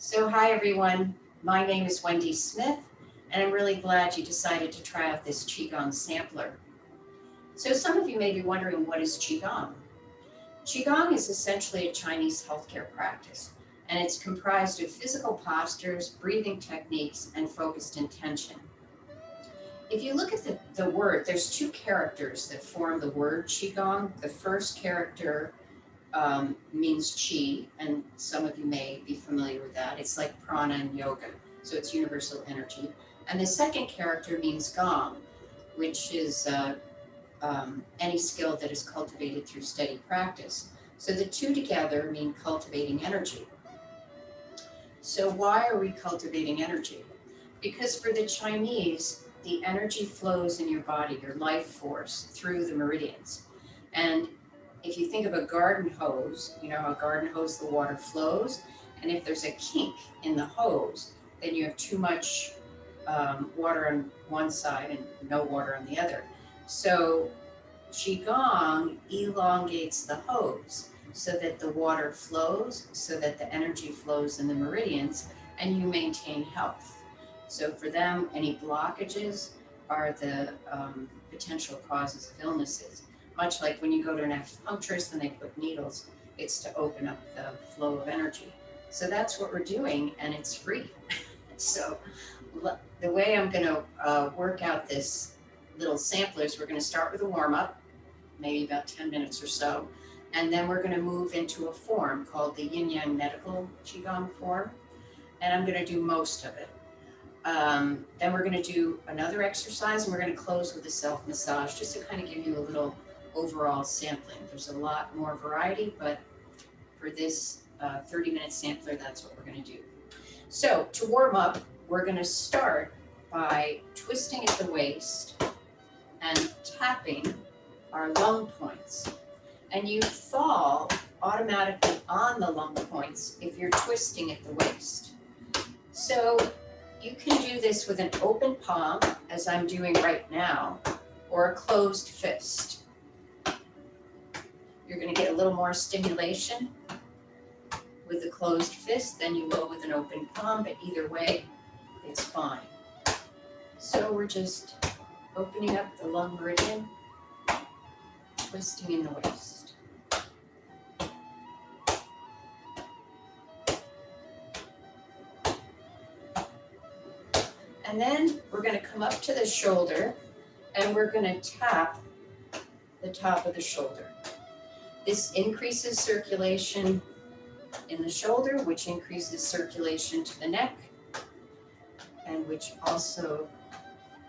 So hi everyone, my name is Wendy Smith and I'm really glad you decided to try out this Qigong sampler. So some of you may be wondering, what is Qigong? Qigong is essentially a Chinese healthcare practice, and it's comprised of physical postures, breathing techniques, and focused intention. If you look at the word, there's two characters that form the word Qigong. The first character means chi, and some of you may be familiar with that. It's like prana and yoga, so it's universal energy. And the second character means gong, which is any skill that is cultivated through steady practice. So the two together mean cultivating energy. So why are we cultivating energy? Because for the Chinese, the energy flows in your body, your life force, through the meridians. And if you think of a garden hose, you know how a garden hose, the water flows, and if there's a kink in the hose, then you have too much water on one side and no water on the other. So Qigong elongates the hose so that the water flows, so that the energy flows in the meridians, and you maintain health. So for them, any blockages are the potential causes of illnesses. Much like when you go to an acupuncturist and they put needles, it's to open up the flow of energy. So that's what we're doing, and it's free. So the way I'm going to work out this little sampler is we're going to start with a warm-up, maybe about 10 minutes or so, and then we're going to move into a form called the Yin-Yang Medical Qigong form, and I'm going to do most of it. Then we're going to do another exercise, and we're going to close with a self-massage, just to kind of give you a little overall sampling. There's a lot more variety, but for this 30-minute sampler, that's what we're going to do. So to warm up, we're going to start by twisting at the waist and tapping our lung points. And you fall automatically on the lung points if you're twisting at the waist. So you can do this with an open palm, as I'm doing right now, or a closed fist. You're going to get a little more stimulation with the closed fist than you will with an open palm, but either way, it's fine. So we're just opening up the lung meridian, twisting in the waist. And then we're going to come up to the shoulder, and we're going to tap the top of the shoulder. This increases circulation in the shoulder, which increases circulation to the neck, and which also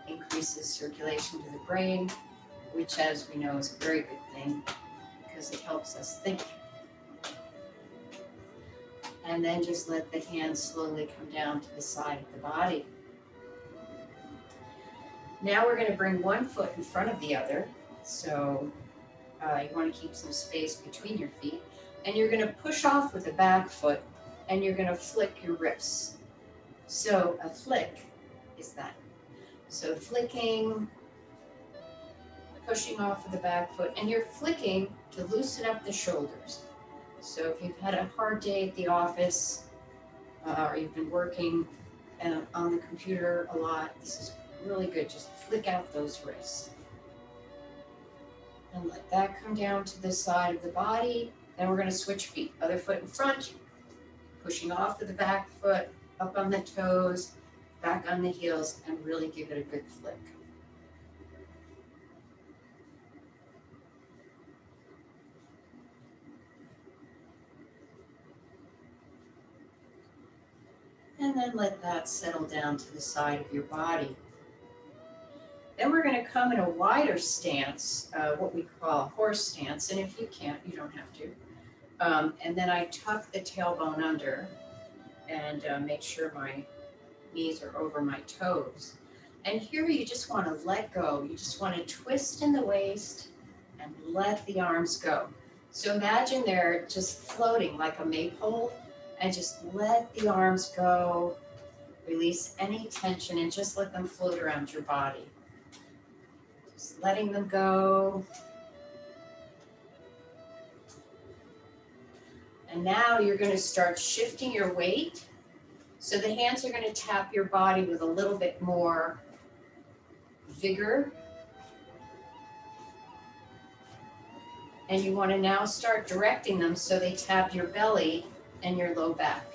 increases circulation to the brain, which, as we know, is a very good thing because it helps us think. And then just let the hands slowly come down to the side of the body. Now we're going to bring one foot in front of the other, so you want to keep some space between your feet, and you're going to push off with the back foot, and you're going to flick your wrists. So a flick is that. So flicking, pushing off with the back foot, and you're flicking to loosen up the shoulders. So if you've had a hard day at the office, or you've been working on the computer a lot, this is really good. Just flick out those wrists. And let that come down to the side of the body. Then we're going to switch feet. Other foot in front, pushing off with the back foot, up on the toes, back on the heels, and really give it a good flick. And then let that settle down to the side of your body. Then we're going to come in a wider stance, what we call a horse stance, and if you can't, you don't have to. And then I tuck the tailbone under and make sure my knees are over my toes. And here you just want to let go. You just want to twist in the waist and let the arms go. So imagine they're just floating like a maypole, and just let the arms go. Release any tension and just let them float around your body. Just letting them go. And now you're going to start shifting your weight So the hands are going to tap your body with a little bit more vigor. And you want to now start directing them so they tap your belly and your low back.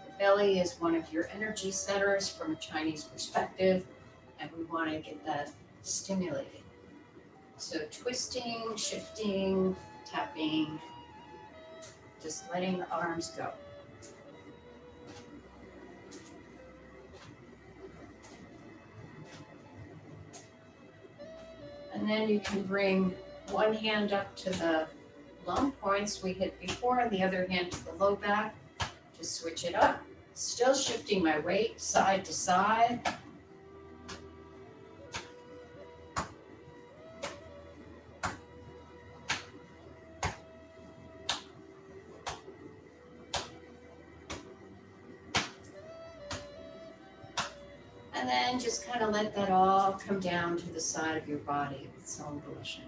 The belly is one of your energy centers from a Chinese perspective, and we want to get that stimulated. So twisting, shifting, tapping, just letting the arms go. And then you can bring one hand up to the lung points we hit before, and the other hand to the low back. Just switch it up. Still shifting my weight side to side. And then just kind of let that all come down to the side of your body of its own volition.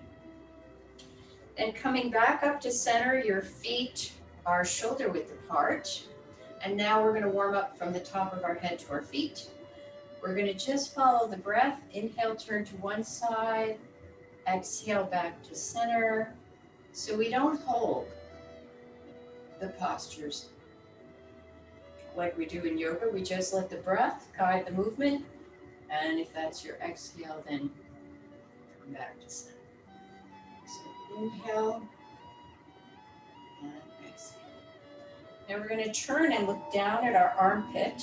Then coming back up to center, your feet are shoulder width apart. And now we're going to warm up from the top of our head to our feet. We're going to just follow the breath. Inhale, turn to one side. Exhale, back to center. So we don't hold the postures like we do in yoga. We just let the breath guide the movement. And if that's your exhale, then come back to center. So inhale and exhale. Now we're going to turn and look down at our armpit.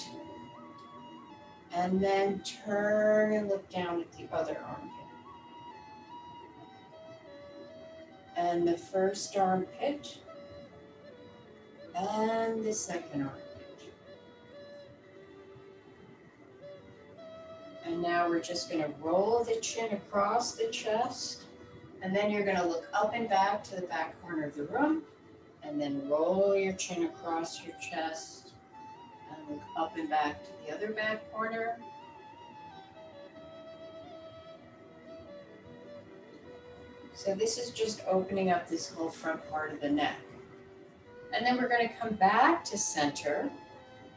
And then turn and look down at the other armpit. And the first armpit. And the second armpit. And now we're just going to roll the chin across the chest. And then you're going to look up and back to the back corner of the room. And then roll your chin across your chest. And look up and back to the other back corner. So this is just opening up this whole front part of the neck. And then we're going to come back to center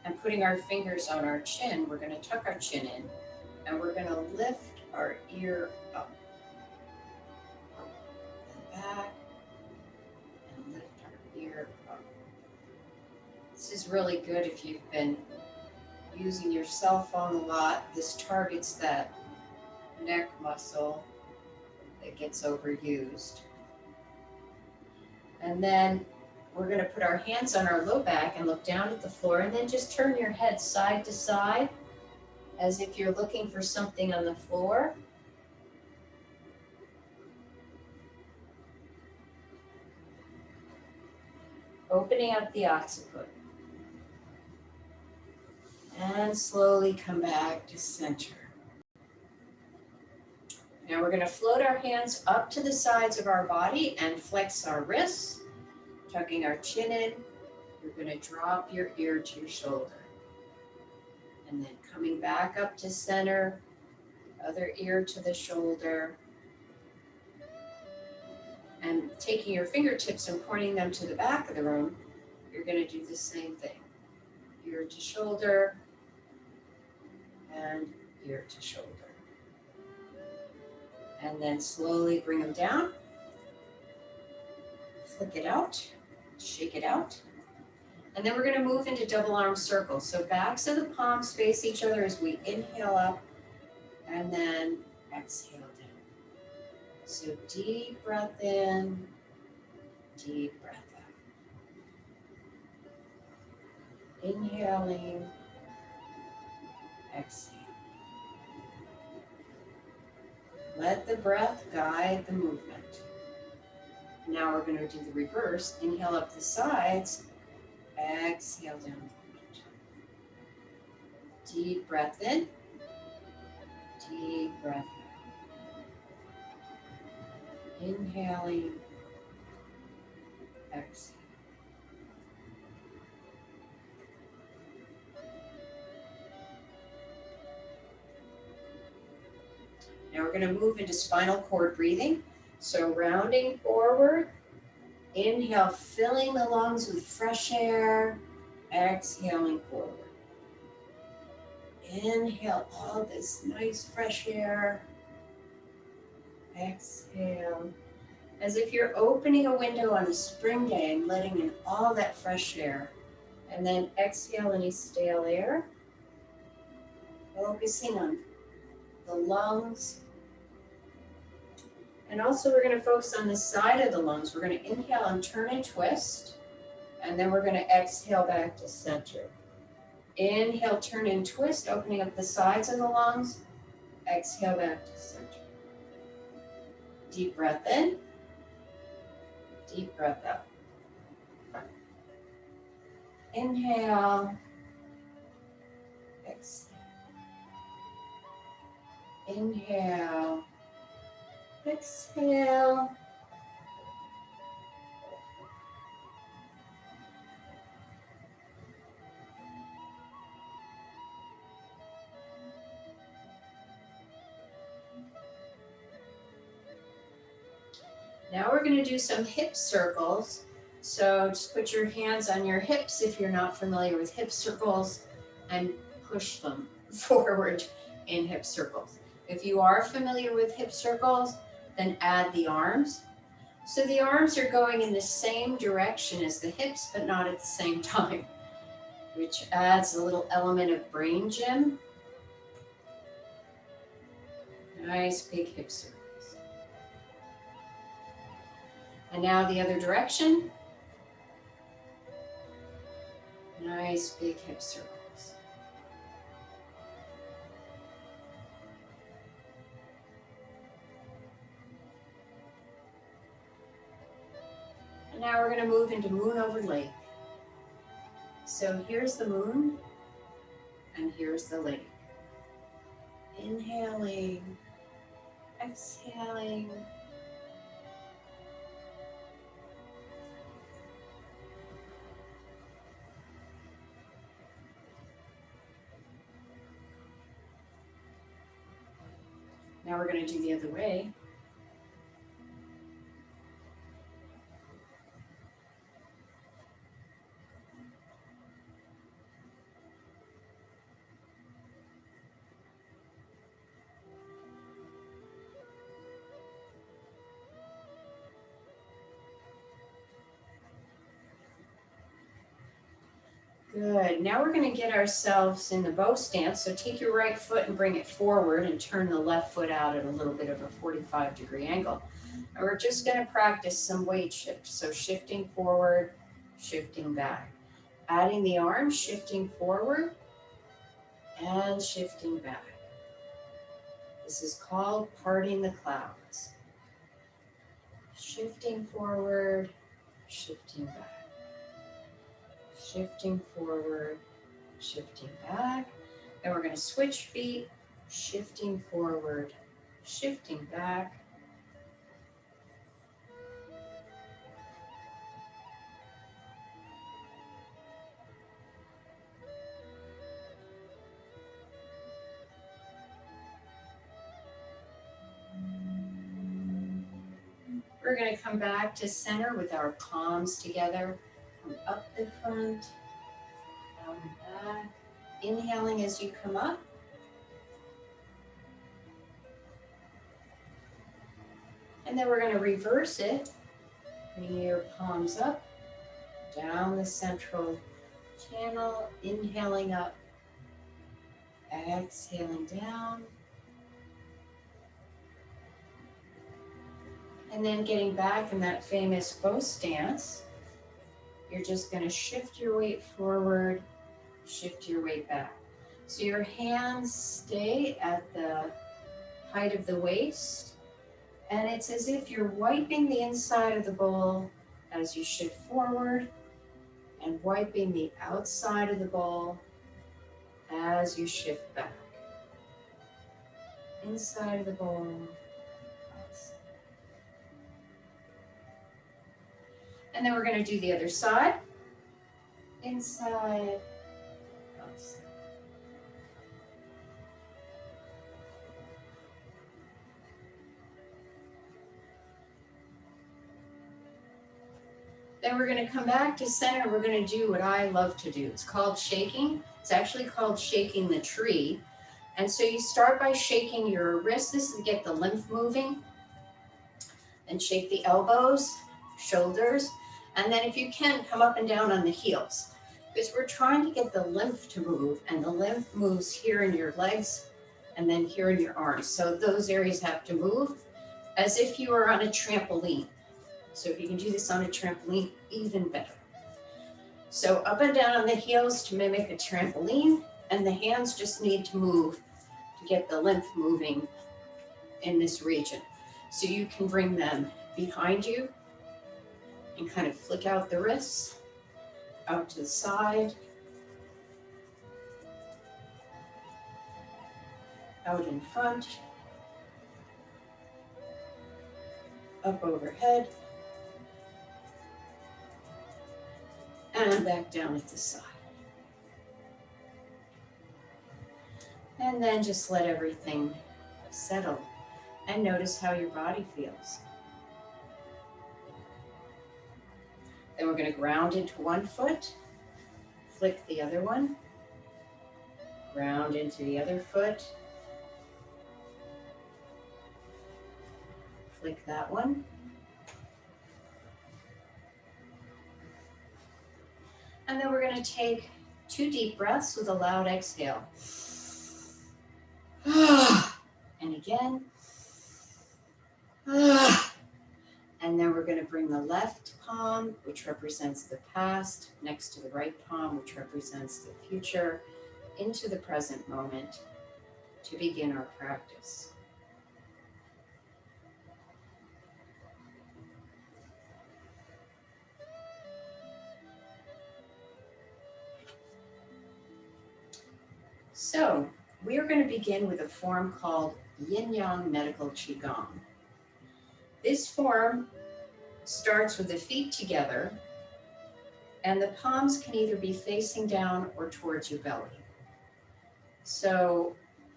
and putting our fingers on our chin. We're going to tuck our chin in and we're going to lift our ear up and back and lift our ear up. This is really good if you've been using your cell phone a lot. This targets that neck muscle that gets overused. And then we're going to put our hands on our low back and look down at the floor, and then just turn your head side to side as if you're looking for something on the floor. Opening up the occiput. And slowly come back to center. Now we're going to float our hands up to the sides of our body and flex our wrists, tucking our chin in. You're going to drop your ear to your shoulder. And then coming back up to center, other ear to the shoulder. And taking your fingertips and pointing them to the back of the room, you're going to do the same thing. Ear to shoulder and ear to shoulder. And then slowly bring them down. Flick it out, shake it out. And then we're going to move into double arm circles. So backs of the palms face each other as we inhale up and then exhale down. So deep breath in, deep breath out. Inhaling, exhale. Let the breath guide the movement. Now we're going to do the reverse. Inhale up the sides, exhale down the front. Deep breath in, deep breath out. Inhaling, exhale. Now we're going to move into spinal cord breathing. So rounding forward, inhale, filling the lungs with fresh air, exhaling forward. Inhale all this nice fresh air. Exhale. As if you're opening a window on a spring day and letting in all that fresh air. And then exhale any stale air. Focusing on the lungs. And also we're going to focus on the side of the lungs. We're going to inhale and turn and twist. And then we're going to exhale back to center. Inhale, turn and twist, opening up the sides of the lungs. Exhale back to center. Deep breath in. Deep breath out. Inhale. Exhale. Inhale. Exhale. Now we're going to do some hip circles. So just put your hands on your hips if you're not familiar with hip circles and push them forward in hip circles. If you are familiar with hip circles, then add the arms. So the arms are going in the same direction as the hips, but not at the same time, which adds a little element of brain gym. Nice big hip circles. And now the other direction. Nice big hip circles. And now we're going to move into moon over lake. So here's the moon, and here's the lake. Inhaling, exhaling. Now we're going to do the other way. Good. Now we're going to get ourselves in the bow stance. So take your right foot and bring it forward and turn the left foot out at a little bit of a 45-degree angle. And we're just going to practice some weight shifts. So shifting forward, shifting back. Adding the arms, shifting forward and shifting back. This is called parting the clouds. Shifting forward, shifting back. Shifting forward, shifting back. Then we're going to switch feet, shifting forward, shifting back. We're going to come back to center with our palms together. Come up the front, down and back. Inhaling as you come up. And then we're going to reverse it. Bring your palms up, down the central channel. Inhaling up, exhaling down. And then getting back in that famous bow stance, you're just going to shift your weight forward, shift your weight back. So your hands stay at the height of the waist, and it's as if you're wiping the inside of the bowl as you shift forward and wiping the outside of the bowl as you shift back. Inside of the bowl. And then we're going to do the other side. Inside, outside. Then we're going to come back to center. We're going to do what I love to do. It's called shaking. It's actually called shaking the tree. And so you start by shaking your wrists. This is to get the lymph moving. And shake the elbows, shoulders. And then if you can, come up and down on the heels. Because we're trying to get the lymph to move. And the lymph moves here in your legs and then here in your arms. So those areas have to move as if you were on a trampoline. So if you can do this on a trampoline, even better. So up and down on the heels to mimic a trampoline, and the hands just need to move to get the lymph moving in this region. So you can bring them behind you and kind of flick out the wrists, out to the side, out in front, up overhead, and back down at the side. And then just let everything settle and notice how your body feels. Then we're going to ground into one foot, flick the other one, ground into the other foot, flick that one. And then we're going to take 2 deep breaths with a loud exhale. And again. And then we're going to bring the left palm, which represents the past, next to the right palm, which represents the future, into the present moment to begin our practice. So, we are going to begin with a form called Yin-Yang Medical Qigong. This form starts with the feet together, and the palms can either be facing down or towards your belly. So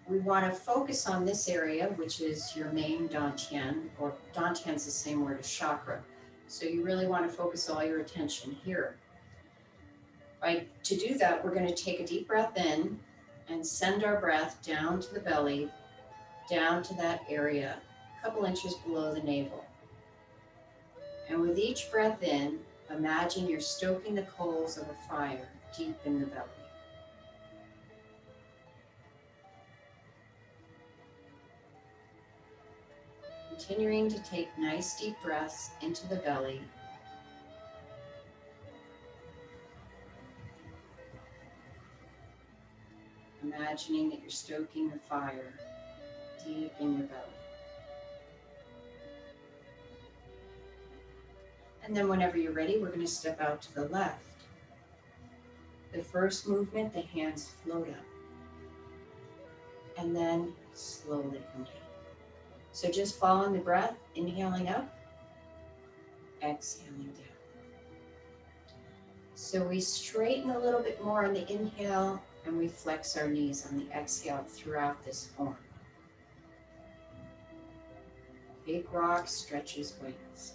we want to focus on this area, which is your main dantian, or dantian is the same word as chakra. So you really want to focus all your attention here. Right, to do that, we're going to take a deep breath in and send our breath down to the belly, down to that area, a couple inches below the navel. And with each breath in, imagine you're stoking the coals of a fire deep in the belly. Continuing to take nice deep breaths into the belly. Imagining that you're stoking the fire deep in your belly. And then whenever you're ready, we're going to step out to the left. The first movement, the hands float up. And then slowly come down. So just following the breath, inhaling up, exhaling down. So we straighten a little bit more on the inhale, and we flex our knees on the exhale throughout this form. Big rock stretches wings.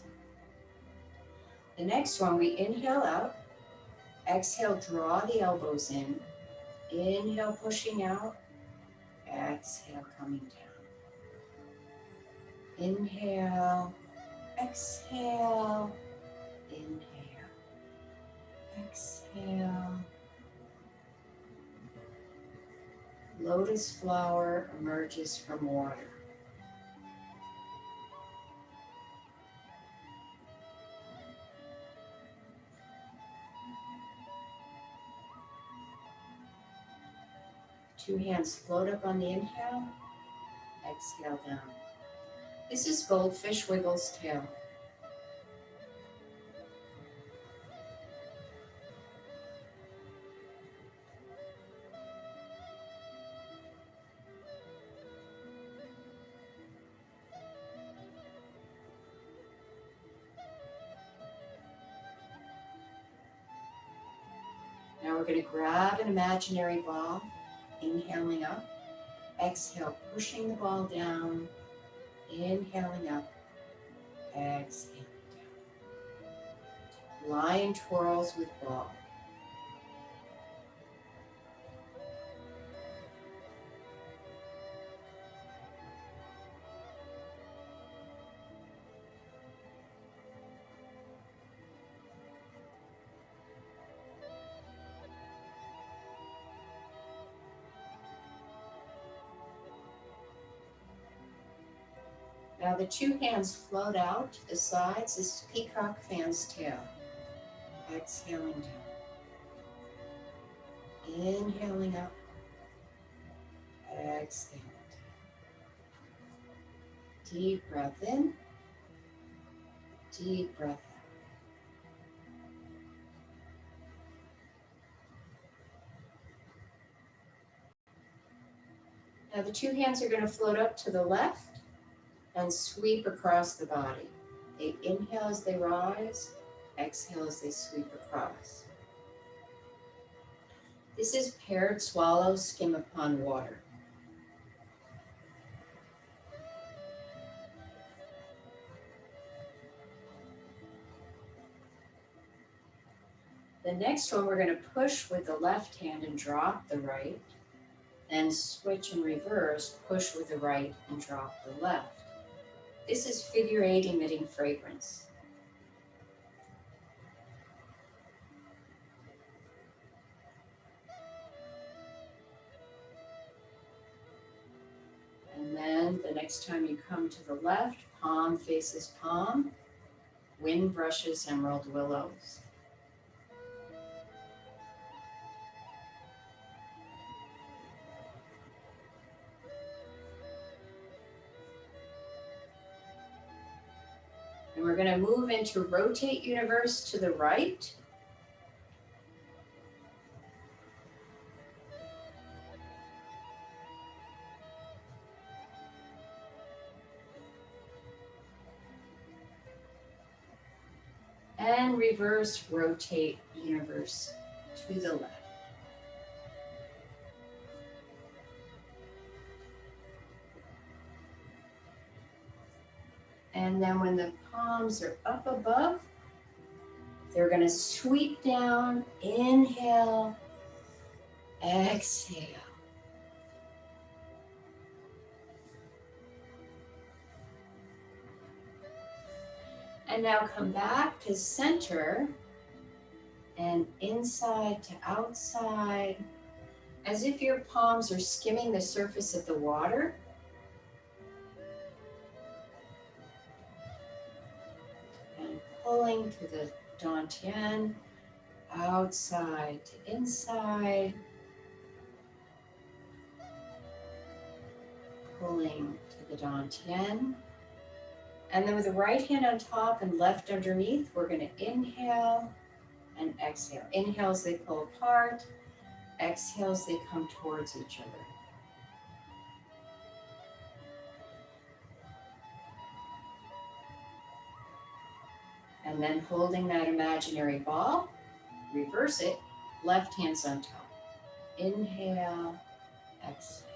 The next one, we inhale out, exhale, draw the elbows in, inhale, pushing out, exhale, coming down. Inhale, exhale, inhale, exhale. Lotus flower emerges from water. Two hands float up on the inhale, exhale down. This is Goldfish Wiggles tail. Now we're going to grab an imaginary ball, inhaling up, exhale, pushing the ball down, inhaling up, exhaling down. lion twirls with ball. Now the two hands float out to the sides. This is peacock fan's tail. Exhaling down. Inhaling up. Exhaling down. Deep breath in. Deep breath out. Now the two hands are going to float up to the left and sweep across the body. They inhale as they rise, exhale as they sweep across. This is paired swallow, skim upon water. The next one, we're going to push with the left hand and drop the right, then switch and reverse, push with the right and drop the left. This is figure 8 emitting fragrance. And then the next time you come to the left, palm faces palm, wind brushes emerald willows. And we're going to move into rotate universe to the right. And reverse rotate universe to the left. And then when the palms are up above, they're going to sweep down, inhale, exhale. And now come back to center and inside to outside, as if your palms are skimming the surface of the water. And pulling to the dantian, outside to inside, pulling to the dantian. And then with the right hand on top and left underneath, we're going to inhale and exhale. Inhales, they pull apart. Exhales, they come towards each other. And then holding that imaginary ball, reverse it, left hand's on top. Inhale, exhale.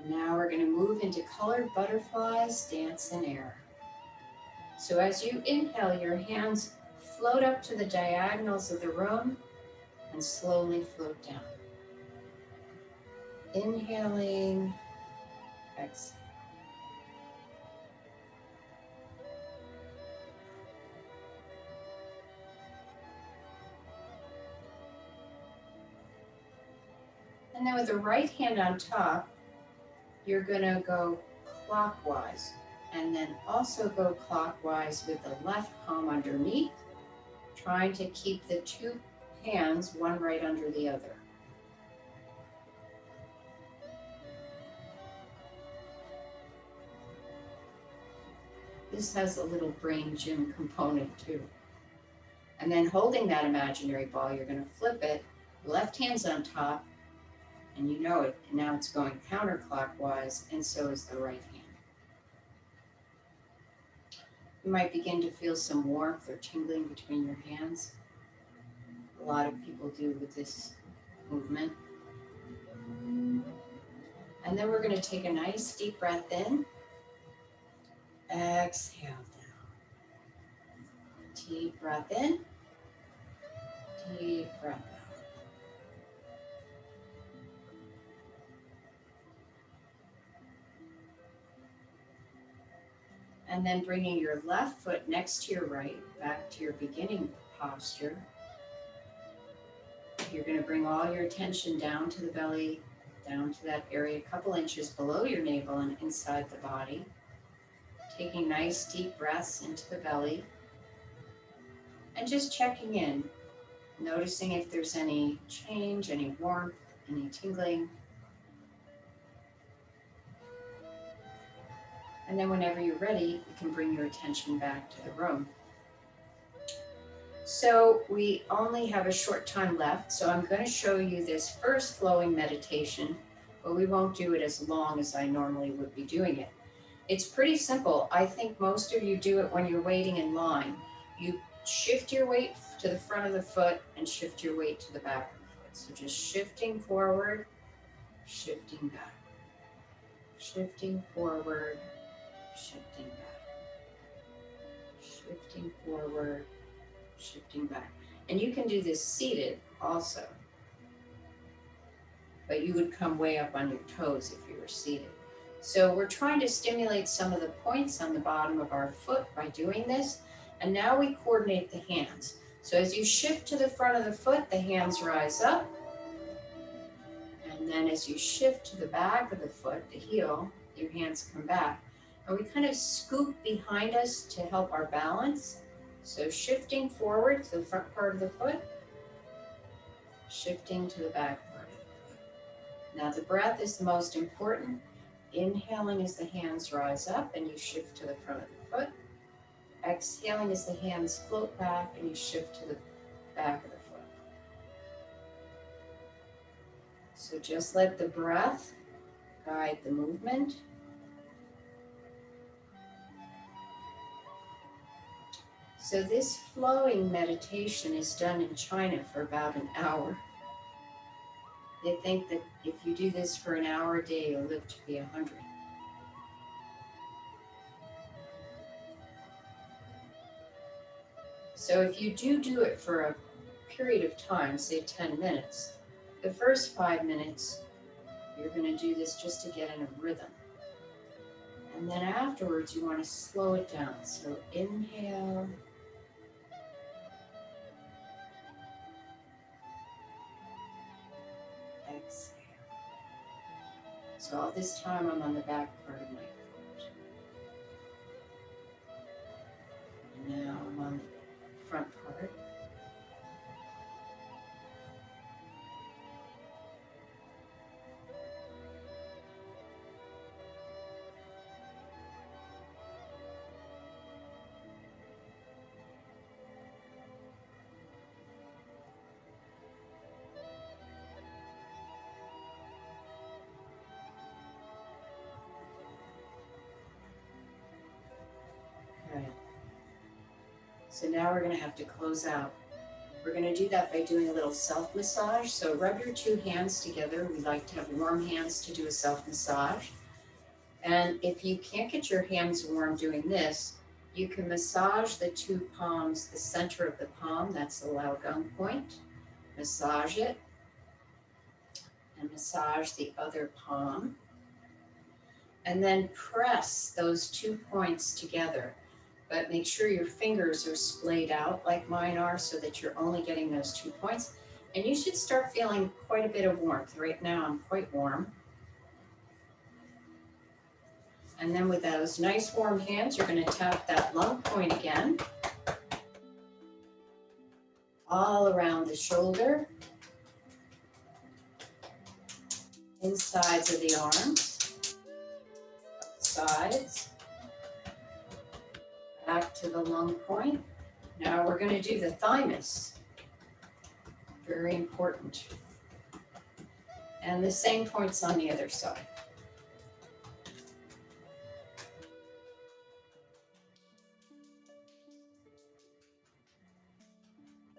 Now we're going to move into colored butterflies, dance in air. So as you inhale, your hands float up to the diagonals of the room and slowly float down. Inhaling, exhale. And then with the right hand on top, you're going to go clockwise, and then also go clockwise with the left palm underneath, trying to keep the two hands one right under the other. This has a little brain gym component too. And then holding that imaginary ball, you're going to flip it, left hand's on top, and you know it, now it's going counterclockwise, and so is the right hand. You might begin to feel some warmth or tingling between your hands. A lot of people do with this movement. And then we're going to take a nice deep breath in. Exhale down. Deep breath in. Deep breath out. And then bringing your left foot next to your right, back to your beginning posture. You're going to bring all your attention down to the belly, down to that area a couple inches below your navel and inside the body. Taking nice deep breaths into the belly. And just checking in, noticing if there's any change, any warmth, any tingling. And then whenever you're ready, you can bring your attention back to the room. So we only have a short time left, so I'm going to show you this first flowing meditation, but we won't do it as long as I normally would be doing it. It's pretty simple. I think most of you do it when you're waiting in line. You shift your weight to the front of the foot and shift your weight to the back of the foot. So just shifting forward, shifting back, shifting forward, shifting back, shifting forward, shifting back. And you can do this seated also, but you would come way up on your toes if you were seated. So we're trying to stimulate some of the points on the bottom of our foot by doing this. And now we coordinate the hands. So as you shift to the front of the foot, the hands rise up. And then as you shift to the back of the foot, the heel, your hands come back. And we kind of scoop behind us to help our balance. So shifting forward to the front part of the foot, shifting to the back part of the foot. Now the breath is the most important. Inhaling as the hands rise up and you shift to the front of the foot. Exhaling as the hands float back and you shift to the back of the foot. So just let the breath guide the movement. So this flowing meditation is done in China for about an hour. They think that if you do this for an hour a day, you'll live to be 100. So if you do it for a period of time, say 10 minutes, the first 5 minutes, you're going to do this just to get in a rhythm. And then afterwards, you want to slow it down. So inhale. Exhale. So all this time I'm on the back part of my foot. And now I'm on the front part. So now we're going to have to close out. We're going to do that by doing a little self-massage. So rub your two hands together. We like to have warm hands to do a self-massage. And if you can't get your hands warm doing this, you can massage the two palms, the center of the palm, that's the Lao Gung point. Massage it. And massage the other palm. And then press those 2 points together. But make sure your fingers are splayed out like mine are so that you're only getting those 2 points. And you should start feeling quite a bit of warmth. Right now I'm quite warm. And then with those nice warm hands, you're going to tap that lung point again. All around the shoulder. Insides of the arms. Sides. Back to the lung point. Now we're going to do the thymus. Very important. And the same points on the other side.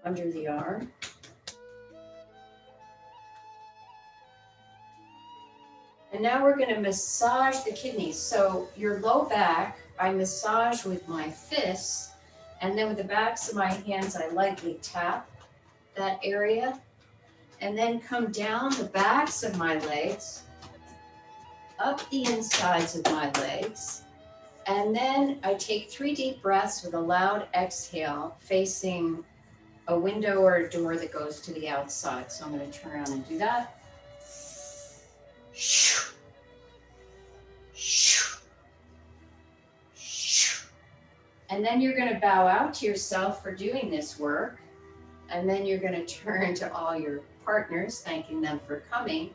under the arm. And now we're going to massage the kidneys. So your low back, I massage with my fists, and then with the backs of my hands, I lightly tap that area, and then come down the backs of my legs, up the insides of my legs, and then I take 3 deep breaths with a loud exhale facing a window or a door that goes to the outside. So I'm going to turn around and do that. And then you're going to bow out to yourself for doing this work. And then you're going to turn to all your partners, thanking them for coming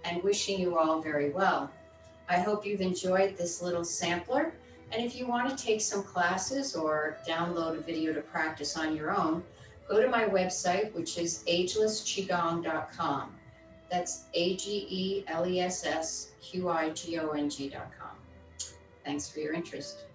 and wishing you all very well. I hope you've enjoyed this little sampler. And if you want to take some classes or download a video to practice on your own, go to my website, which is agelessqigong.com. That's AGELESSQIGONG.com. Thanks for your interest.